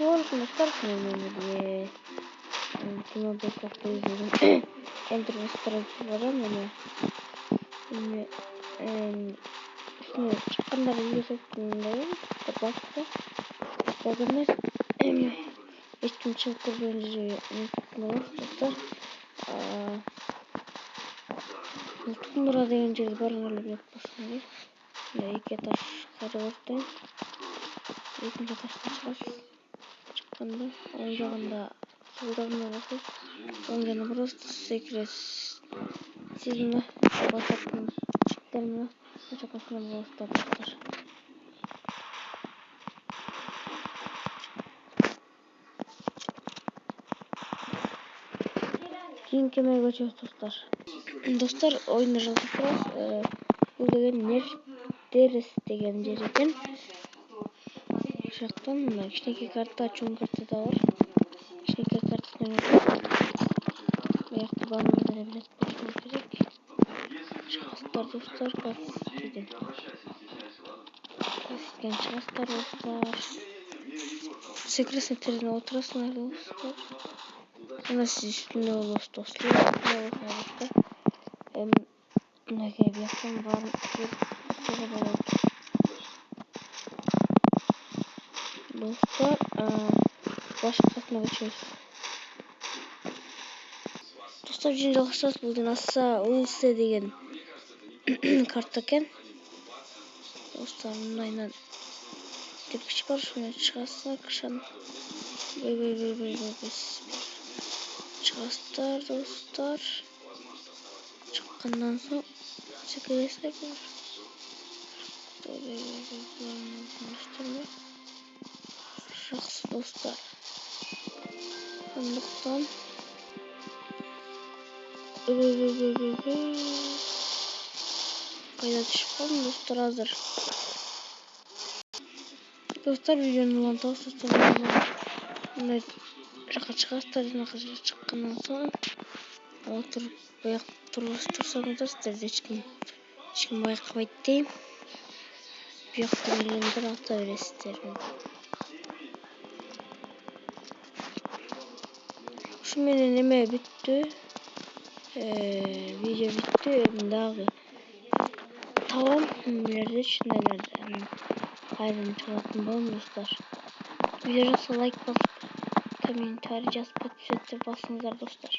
болсын достар, мен кинода как-то изледим. Интернет барам эми. Шуну чыккандар видеосундайым, басты. Багамыз эч ким чыгып көргөн жери болот достар. Тумура деген жерди барып эле билет болсоңуз. Эки этаж карабастан. Экинчи этаждан чыгасыз. Чыкканда оң жагында сулдарына басып, оң жагына просто секиресиз. Сиз мына басатын чиктер менен чакасына болосуздар достар. Кийинки эмеге көчөбүз достар. Достар, оюнду жалғастырабыз. Бул деген Нертерес деген жер экен. Ошоктон мына кичинекей карта, чоң карта да бар. Кичинекей картаны ойнотуп, буякта баардыгы эле билет болсо керек. Чыгасыздар достар, кассиден чыгасыздар достар. Секиресиңер терене отурасыңар достар. Ана сиз үстүндө болосуз достар. Мынакей бияктан баарын көрүүгө болот. Достар, башкасына көчөбүз. Достар, жөн жалгашабыз. Бул Аса Улсе деген карта экен. Достар, мындайынан тепкич бар, шуну чыгасыздар, кышан. Чыгасыздар достар. Чыккандан соң секиресиздер. Жакшы достар. Андыктан кайда түшүп калдым достар азыр. Достар, видеону улантабыз достар. Мындай жака чыгасыздар, жака чыккандан соң отуруп буяк турсаңыздар, сиздерди эч ким байкабайт дейм. Буякта келгендер ата бересиздер. Ушу менен эме бүттү. Видео бүттү. Дагы табам билерде чындайларды. Айрым чыгатын болом достар. Видео жакса лайк басып, комментарий жазып, подписаться басыңыздар достар.